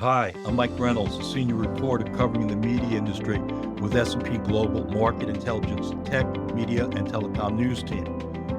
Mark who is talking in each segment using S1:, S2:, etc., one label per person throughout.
S1: Hi, I'm Mike Reynolds, a senior reporter covering the media industry with S&P Global Market Intelligence, Tech, Media, and Telecom News Team.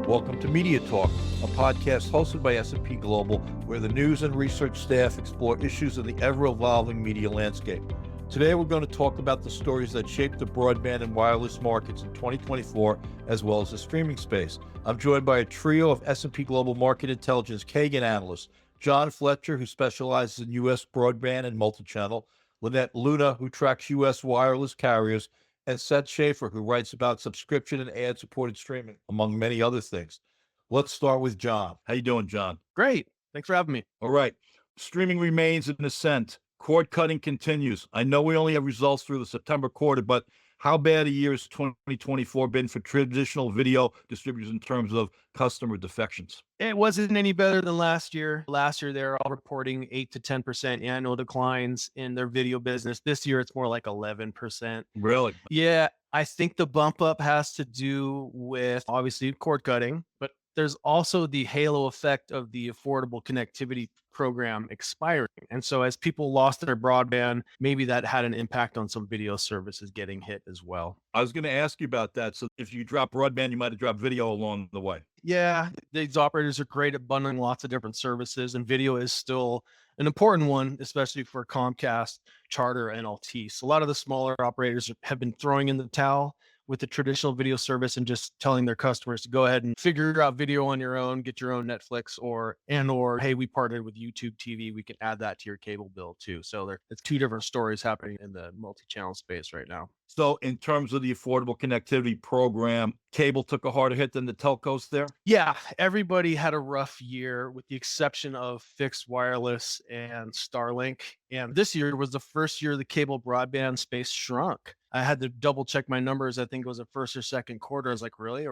S1: Welcome to Media Talk, a podcast hosted by S&P Global, where the news and research staff explore issues in the ever-evolving media landscape. Today, we're going to talk about the stories that shaped the broadband and wireless markets in 2024, as well as the streaming space. I'm joined by a trio of S&P Global Market Intelligence Kagan analysts: John Fletcher, who specializes in U.S. broadband and multi-channel; Lynette Luna, who tracks U.S. wireless carriers; and Seth Schaefer, who writes about subscription and ad-supported streaming, among many other things. Let's start with John. How you doing, John?
S2: Great. Thanks for having me.
S1: All right. Streaming remains in ascent. Cord cutting continues. I know we only have results through the September quarter, but how bad a year has 2024 been for traditional video distributors in terms of customer defections?
S2: It wasn't any better than last year. Last year, they were all reporting 8 to 10% annual declines in their video business. This year, it's more like 11%.
S1: Really?
S2: Yeah, I think the bump up has to do with obviously cord cutting, but there's also the halo effect of the Affordable Connectivity Program expiring. And so as people lost their broadband, maybe that had an impact on some video services getting hit as well.
S1: I was going to ask you about that. So if you drop broadband, you might have dropped video along the way.
S2: Yeah, these operators are great at bundling lots of different services, and video is still an important one, especially for Comcast, Charter, and LT. So a lot of the smaller operators have been throwing in the towel with the traditional video service and just telling their customers to go ahead and figure out video on your own, get your own Netflix, or hey, we partnered with YouTube TV, we can add that to your cable bill too. So it's two different stories happening in the multi-channel space right now.
S1: So in terms of the Affordable Connectivity Program, cable took a harder hit than the telcos there?
S2: Yeah, everybody had a rough year with the exception of fixed wireless and Starlink. And this year was the first year the cable broadband space shrunk. I had to double check my numbers. I think it was the first or second quarter. I was like, really?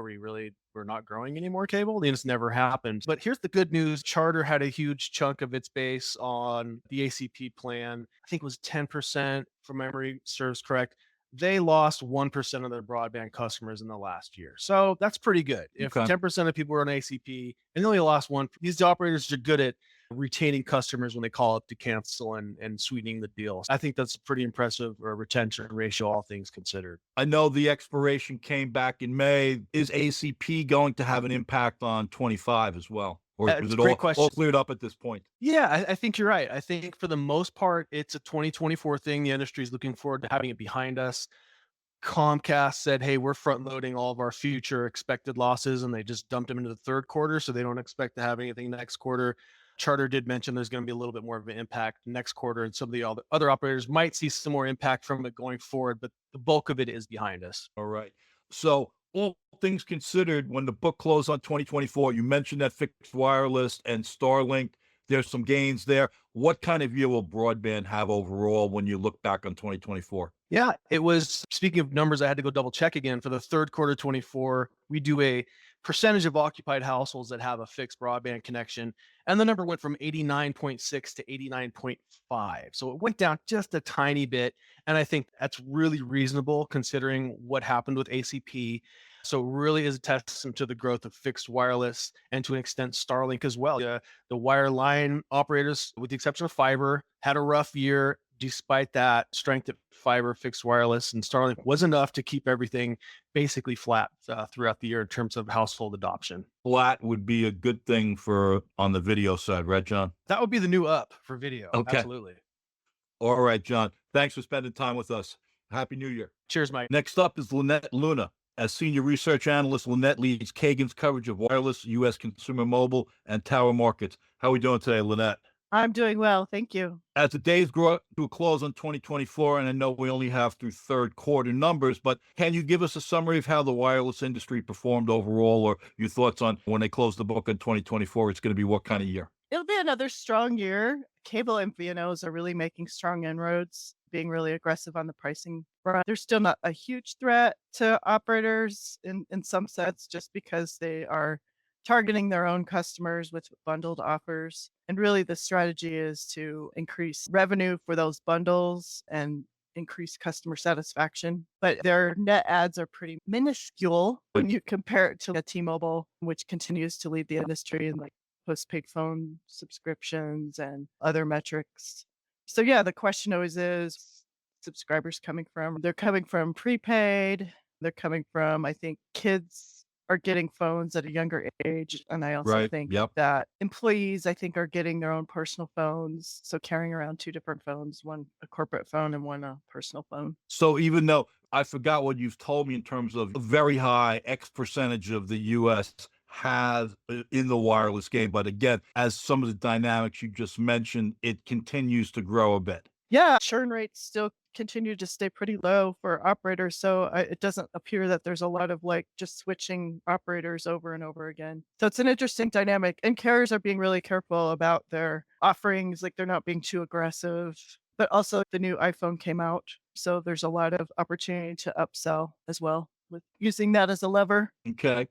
S2: We're not growing anymore cable? And it's never happened. But here's the good news. Charter had a huge chunk of its base on the ACP plan. I think it was 10%, from memory serves correct. They lost 1% of their broadband customers in the last year. So that's pretty good. If
S1: Okay.
S2: 10% of people were on ACP and they only lost one, these operators are good at retaining customers when they call up to cancel and sweetening the deal. I think that's a pretty impressive retention ratio, all things considered.
S1: I know the expiration came back in May. Is ACP going to have an impact on 25 as well? Or is
S2: It's
S1: it
S2: a great
S1: all
S2: question.
S1: cleared up at this point?
S2: Yeah, I think you're right. I think for the most part, it's a 2024 thing. The industry is looking forward to having it behind us. Comcast said, hey, we're front loading all of our future expected losses, and they just dumped them into the third quarter. So they don't expect to have anything next quarter. Charter did mention there's going to be a little bit more of an impact next quarter, and some of the other operators might see some more impact from it going forward, but the bulk of it is behind us.
S1: All right. So all things considered, when the book closed on 2024, you mentioned that fixed wireless and Starlink, there's some gains there. What kind of year will broadband have overall when you look back on 2024?
S2: Yeah, it was, speaking of numbers, I had to go double check again. For the third quarter 24, we do a percentage of occupied households that have a fixed broadband connection. And the number went from 89.6 to 89.5. So it went down just a tiny bit. And I think that's really reasonable considering what happened with ACP. So it really is a testament to the growth of fixed wireless and to an extent Starlink as well. The wireline operators, with the exception of fiber, had a rough year. Despite that, strength at fiber, fixed wireless, and Starlink was enough to keep everything basically flat throughout the year in terms of household adoption.
S1: Flat would be a good thing for on the video side, right, John?
S2: That would be the new up for video.
S1: Okay.
S2: Absolutely.
S1: All right, John. Thanks for spending time with us. Happy New Year.
S2: Cheers, Mike.
S1: Next up is Lynette Luna. As senior research analyst, Lynette leads Kagan's coverage of wireless, U.S. consumer mobile, and tower markets. How are we doing today, Lynette?
S3: I'm doing well, thank you.
S1: As the days grow to a close on 2024, and I know we only have through third quarter numbers, but can you give us a summary of how the wireless industry performed overall, or your thoughts on when they close the book in 2024, it's going to be what kind of year?
S3: It'll be another strong year. Cable MVNOs are really making strong inroads, being really aggressive on the pricing front. They're still not a huge threat to operators in some sense, just because they are targeting their own customers with bundled offers. And really the strategy is to increase revenue for those bundles and increase customer satisfaction. But their net adds are pretty minuscule when you compare it to a T-Mobile, which continues to lead the industry in like postpaid phone subscriptions and other metrics. So yeah, the question always is subscribers coming from? They're coming from prepaid. They're coming from, I think, kids are getting phones at a younger age. And I also
S1: Right.
S3: think
S1: Yep.
S3: that employees, I think, are getting their own personal phones. So carrying around two different phones, one a corporate phone and one a personal phone.
S1: So even though I forgot what you've told me in terms of a very high X percentage of the US has in the wireless game, but again, as some of the dynamics you just mentioned, it continues to grow a bit.
S3: Yeah, churn rates still continue to stay pretty low for operators, so it doesn't appear that there's a lot of like just switching operators over and over again. So it's an interesting dynamic, and carriers are being really careful about their offerings, like they're not being too aggressive. But also, the new iPhone came out, so there's a lot of opportunity to upsell as well with using that as a lever.
S1: Okay.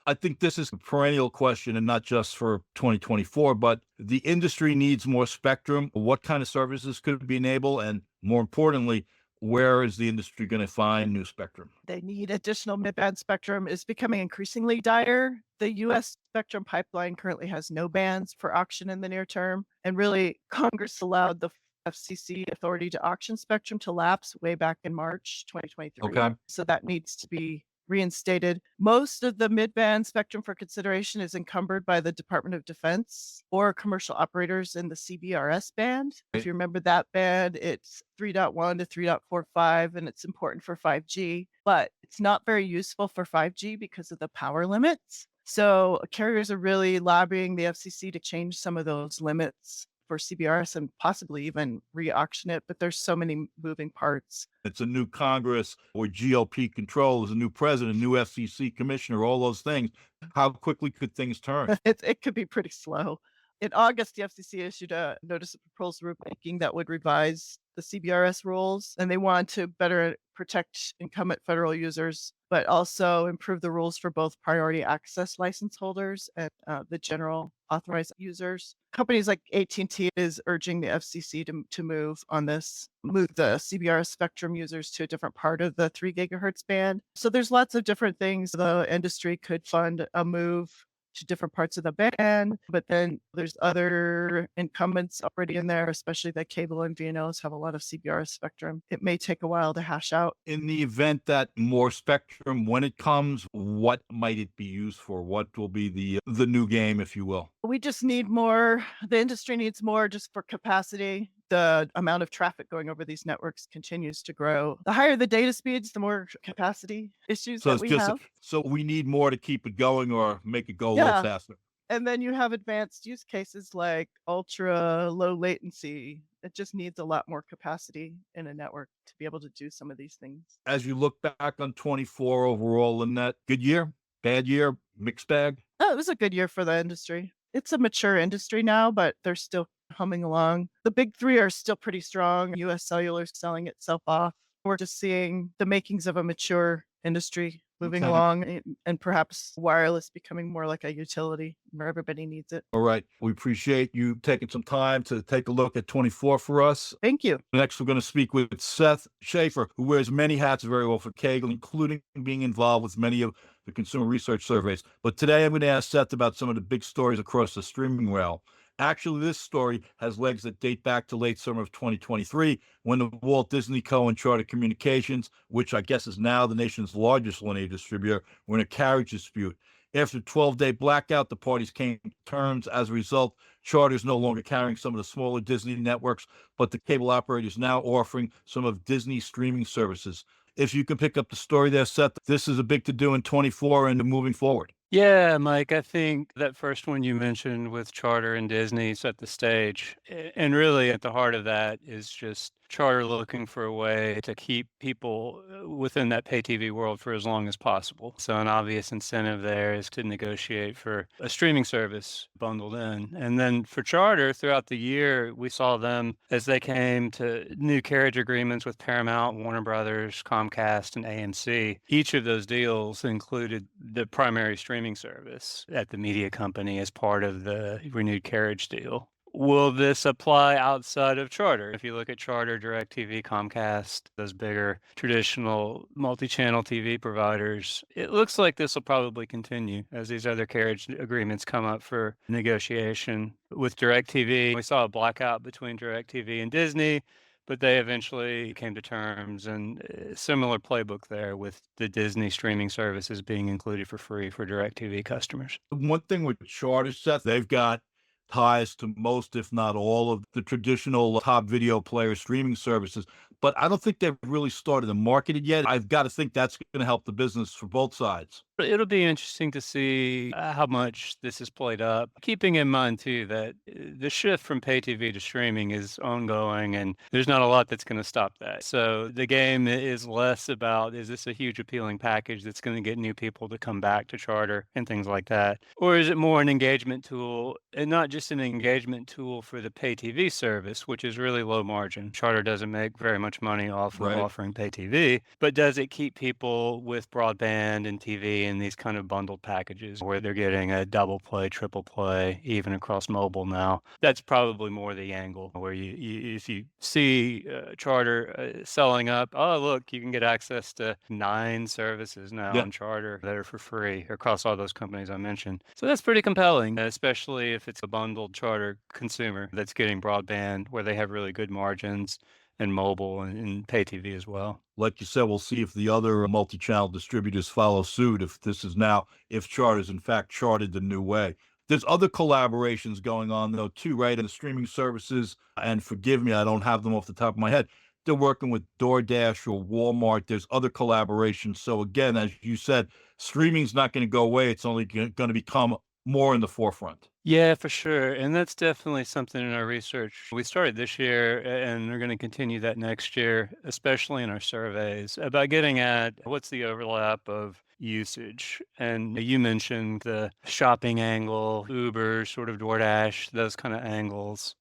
S1: I think this is a perennial question and not just for 2024, but the industry needs more spectrum. What kind of services could be enabled? And more importantly, where is the industry going to find new spectrum?
S3: They need additional mid-band spectrum is becoming increasingly dire. The US spectrum pipeline currently has no bands for auction in the near term. And really, Congress allowed the FCC authority to auction spectrum to lapse way back in March 2023.
S1: Okay.
S3: So that needs to be reinstated. Most of the mid-band spectrum for consideration is encumbered by the Department of Defense or commercial operators in the CBRS band. If you remember that band, it's 3.1 to 3.45, and it's important for 5G, but it's not very useful for 5G because of the power limits. So carriers are really lobbying the FCC to change some of those limits for CBRS and possibly even re-auction it, but there's so many moving parts.
S1: It's a new Congress or GOP control, there's a new president, new FCC commissioner, all those things. How quickly could things turn?
S3: It could be pretty slow. In August, the FCC issued a notice of proposed rulemaking that would revise the CBRS rules, and they want to better protect incumbent federal users, but also improve the rules for both priority access license holders and the general authorized users. Companies like AT&T is urging the FCC to move on this, move the CBRS spectrum users to a different part of the 3 gigahertz band. So there's lots of different things the industry could fund a move to different parts of the band, but then there's other incumbents already in there, especially the cable and VNOs have a lot of CBRS spectrum. It may take a while to hash out.
S1: In the event that more spectrum, when it comes, what might it be used for? What will be the new game, if you will?
S3: We just need more. The industry needs more just for capacity. The amount of traffic going over these networks continues to grow. The higher the data speeds, the more capacity issues
S1: So
S3: that
S1: it's
S3: we
S1: just
S3: have.
S1: so we need more to keep it going or make it go a little
S3: Yeah.
S1: faster.
S3: And then you have advanced use cases like ultra low latency. It just needs a lot more capacity in a network to be able to do some of these things.
S1: As you look back on 24 overall, Lynette, good year, bad year, mixed bag?
S3: Oh, it was a good year for the industry. It's a mature industry now, but they're still humming along. The big three are still pretty strong. US Cellular selling itself off. We're just seeing the makings of a mature industry moving
S1: Okay.
S3: along and perhaps wireless becoming more like a utility where everybody needs it.
S1: All right. We appreciate you taking some time to take a look at 24 for us.
S3: Thank you.
S1: Next, we're going to speak with Seth Schaefer, who wears many hats very well for Kagel, including being involved with many of the consumer research surveys. But today I'm going to ask Seth about some of the big stories across the streaming realm. Actually, this story has legs that date back to late summer of 2023, when the Walt Disney Co. and Charter Communications, which I guess is now the nation's largest linear distributor, were in a carriage dispute. After a 12-day blackout, the parties came to terms. As a result, Charter is no longer carrying some of the smaller Disney networks, but the cable operator is now offering some of Disney's streaming services. If you can pick up the story there, Seth, this is a big to-do in 24 and moving forward.
S4: Yeah, Mike, I think that first one you mentioned with Charter and Disney set the stage. And really, at the heart of that is just Charter looking for a way to keep people within that pay TV world for as long as possible. So an obvious incentive there is to negotiate for a streaming service bundled in. And then for Charter, throughout the year, we saw them as they came to new carriage agreements with Paramount, Warner Brothers, Comcast, and AMC. Each of those deals included the primary streaming service at the media company as part of the renewed carriage deal. Will this apply outside of Charter? If you look at Charter, DirecTV, Comcast, those bigger traditional multi-channel TV providers, it looks like this will probably continue as these other carriage agreements come up for negotiation. With DirecTV, we saw a blackout between DirecTV and Disney, but they eventually came to terms, and similar playbook there with the Disney streaming services being included for free for DirecTV customers.
S1: One thing with Charter, Seth, they've got ties to most, if not all, of the traditional top video player streaming services, but I don't think they've really started to market it yet. I've got to think that's going to help the business for both sides.
S4: It'll be interesting to see how much this is played up, keeping in mind too that the shift from pay TV to streaming is ongoing, and there's not a lot that's going to stop that. So the game is less about, is this a huge appealing package that's going to get new people to come back to Charter and things like that? Or is it more an engagement tool, and not just an engagement tool for the pay TV service, which is really low margin? Charter doesn't make very much money off of offering pay TV, but does it keep people with broadband and TV and these kind of bundled packages where they're getting a double play, triple play, even across mobile now? That's probably more the angle where if you see Charter selling up, oh, look, you can get access to 9 services now on Charter that are for free across all those companies I mentioned. So that's pretty compelling, especially if it's a bundled Charter consumer that's getting broadband where they have really good margins, and mobile and pay TV as well.
S1: Like you said, we'll see if the other multi-channel distributors follow suit, if Charter's in fact charted the new way. There's other collaborations going on, though, too, right? In the streaming services, and forgive me, I don't have them off the top of my head. They're working with DoorDash or Walmart. There's other collaborations. So again, as you said, streaming's not going to go away. It's only going to become more in the forefront.
S4: Yeah, for sure. And that's definitely something in our research. We started this year and we're going to continue that next year, especially in our surveys, about getting at what's the overlap of usage. And you mentioned the shopping angle, Uber, sort of DoorDash, those kind of angles.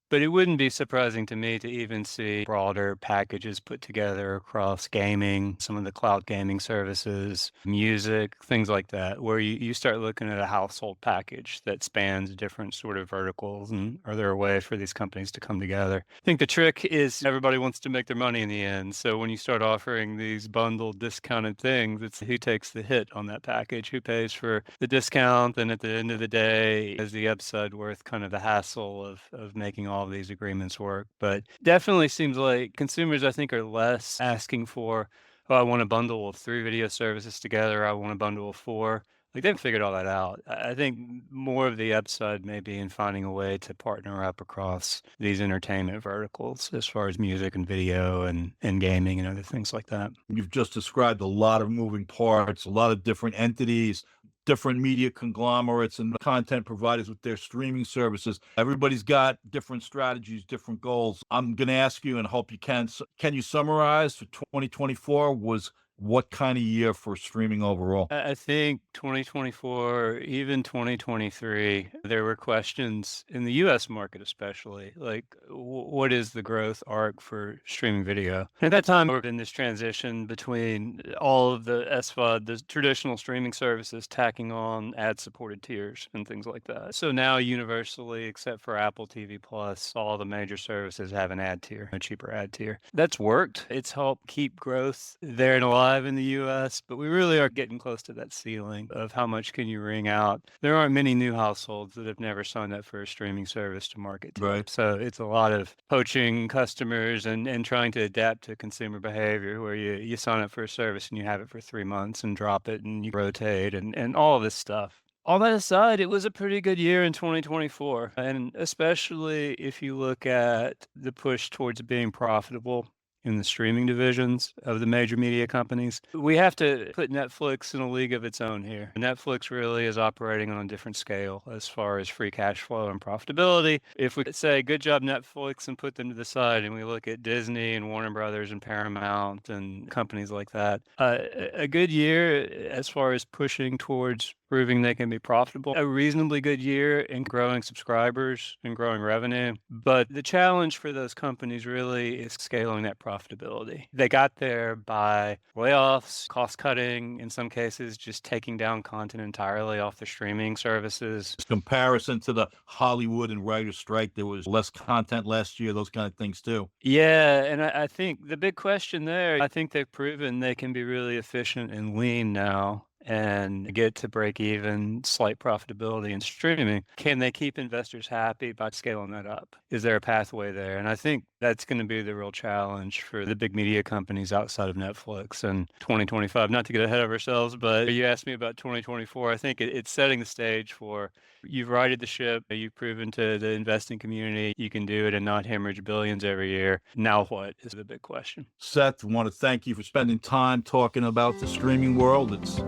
S4: But it wouldn't be surprising to me to even see broader packages put together across gaming, some of the cloud gaming services, music, things like that, where you start looking at a household package that spans different sort of verticals. And are there a way for these companies to come together? I think the trick is everybody wants to make their money in the end. So when you start offering these bundled discounted things, it's who takes the hit on that package, who pays for the discount, and at the end of the day, is the upside worth kind of the hassle of making all of these agreements work? But definitely seems like consumers, I think, are less asking for, oh, I want a bundle of 3 video services together, I want a bundle of 4. Like, they've figured all that out. I think more of the upside may be in finding a way to partner up across these entertainment verticals as far as music and video and gaming and other things like that.
S1: You've just described a lot of moving parts, a lot of different entities, different media conglomerates and content providers with their streaming services. Everybody's got different strategies, different goals. I'm going to ask you and hope you can you summarize for 2024 was what kind of year for streaming overall?
S4: I think 2024, even 2023, there were questions in the US market, especially like what is the growth arc for streaming video? At that time, we were in this transition between all of the SVOD, the traditional streaming services, tacking on ad supported tiers and things like that. So now, universally, except for Apple TV Plus, all the major services have an ad tier, a cheaper ad tier. That's worked. It's helped keep growth there and alive in the US, but we really are getting close to that ceiling of how much can you wring out. There aren't many new households that have never signed up for a streaming service to market to.
S1: Right.
S4: So it's a lot of poaching customers and trying to adapt to consumer behavior where you sign up for a service and you have it for 3 months and drop it and you rotate and all of this stuff. All that aside, it was a pretty good year in 2024. And especially if you look at the push towards being profitable in the streaming divisions of the major media companies. We have to put Netflix in a league of its own here. Netflix really is operating on a different scale as far as free cash flow and profitability. If we say, good job, Netflix, and put them to the side, and we look at Disney and Warner Brothers and Paramount and companies like that, a good year as far as pushing towards proving they can be profitable. A reasonably good year in growing subscribers and growing revenue. But the challenge for those companies really is scaling that profitability. They got there by layoffs, cost cutting, in some cases, just taking down content entirely off the streaming services.
S1: Comparison to the Hollywood and writer strike, there was less content last year, those kind of things too.
S4: Yeah, and I think the big question there, I think they've proven they can be really efficient and lean now and get to break even, slight profitability in streaming. Can they keep investors happy by scaling that up? Is there a pathway there? And I think that's going to be the real challenge for the big media companies outside of Netflix in 2025. Not to get ahead of ourselves, but you asked me about 2024. I think it's setting the stage for you've righted the ship. You've proven to the investing community you can do it and not hemorrhage billions every year. Now what is the big question?
S1: Seth, I want to thank you for spending time talking about the streaming world. It's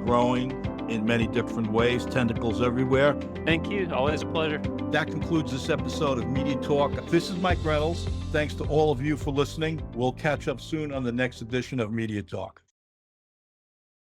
S1: growing in many different ways, tentacles everywhere.
S4: Thank you. Always a pleasure.
S1: That concludes this episode of Media Talk. This is Mike Reynolds. Thanks to all of you for listening. We'll catch up soon on the next edition of Media Talk.